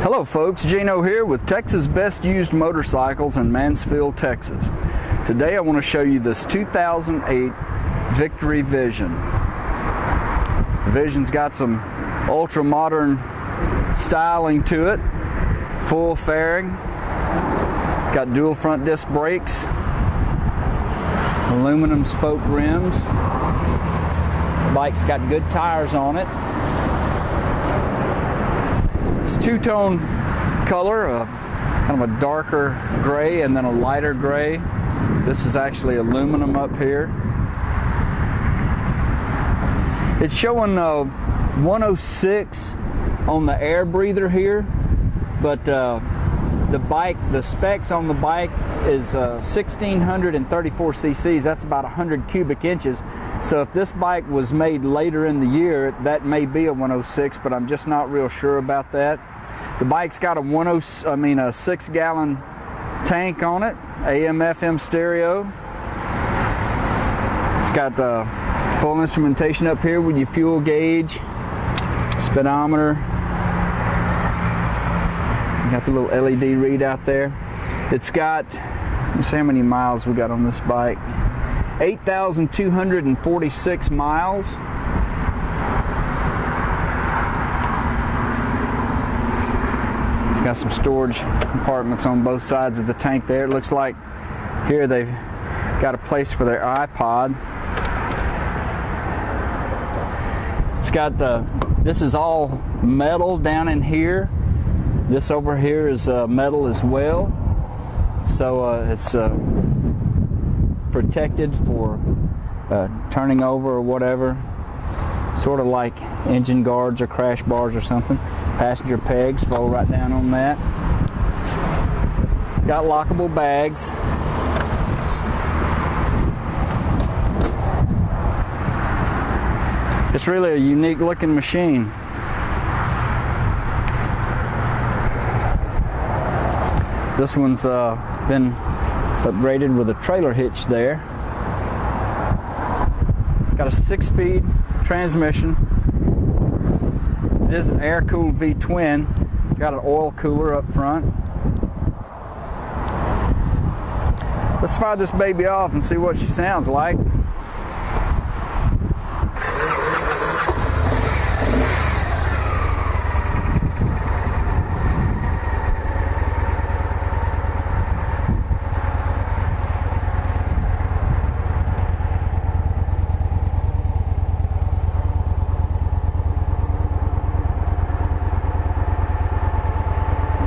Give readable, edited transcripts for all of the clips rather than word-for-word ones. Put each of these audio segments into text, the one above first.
Hello folks, Gino here with Texas Best Used Motorcycles in Mansfield, Texas. Today I want to show you this 2008 Victory Vision. The Vision's got some ultra modern styling to it, full fairing. It's got dual front disc brakes, aluminum spoke rims. The bike's got good tires on it. It's two-tone color, kind of a darker gray and then a lighter gray. This is actually aluminum up here. It's showing 106 on the air breather here, but the specs on the bike is 1,634 cc's. That's about 100 cubic inches. So if this bike was made later in the year, that may be a 106, but I'm just not real sure about that. The bike's got a 6-gallon tank on it, AM/FM stereo. It's got full instrumentation up here with your fuel gauge, speedometer. You got the little LED readout there. It's got, let me see how many miles we got on this bike. 8,246 miles. It's got some storage compartments on both sides of the tank there. It looks like here they've got a place for their iPod. It's got this is all metal down in here. This over here is metal as well. So it's protected for turning over or whatever, sort of like engine guards or crash bars or something. Passenger pegs fall right down on that. It's got lockable bags. It's really a unique looking machine. This one's been upgraded with a trailer hitch there. Got a 6-speed transmission. It is an air-cooled V-twin. It's got an oil cooler up front. Let's fire this baby off and see what she sounds like.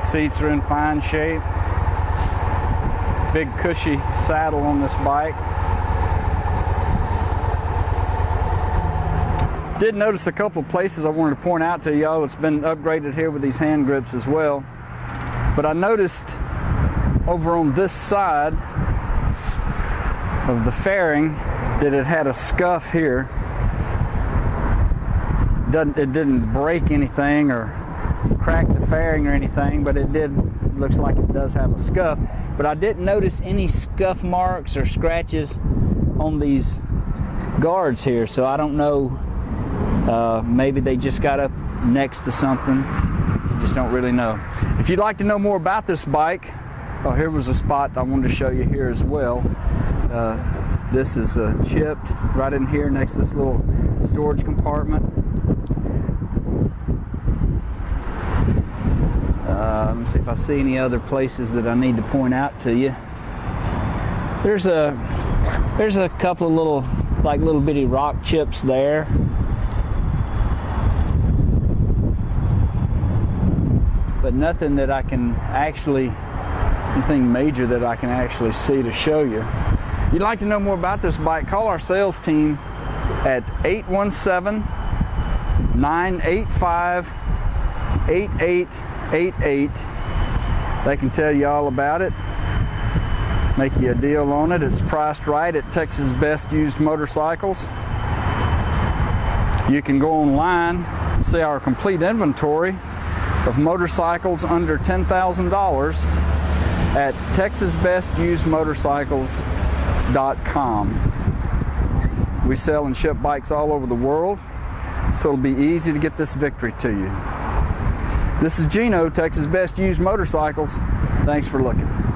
Seats are in fine shape. Big cushy saddle on this bike. Did notice a couple of places I wanted to point out to y'all. It's been upgraded here with these hand grips as well. But I noticed over on this side of the fairing that it had a scuff here. It didn't break anything or crack the fairing or anything, but it looks like it does have a scuff. But I didn't notice any scuff marks or scratches on these guards here, so I don't know, maybe they just got up next to something. I just don't really know. If you'd like to know more about this bike, oh, here was a spot I wanted to show you here as well. This is chipped right in here next to this little storage compartment. Let me see if I see any other places that I need to point out to you. There's a couple of little bitty rock chips there. But nothing that I can actually, anything major that I can actually see to show you. If you'd like to know more about this bike, call our sales team at 817-985-8888. They can tell you all about it, make you a deal on it. It's priced right at Texas Best Used Motorcycles. You can go online, see our complete inventory of motorcycles under $10,000 at texasbestusedmotorcycles.com. We sell and ship bikes all over the world, so it'll be easy to get this Victory to you. This is Gino, Texas Best Used Motorcycles. Thanks for looking.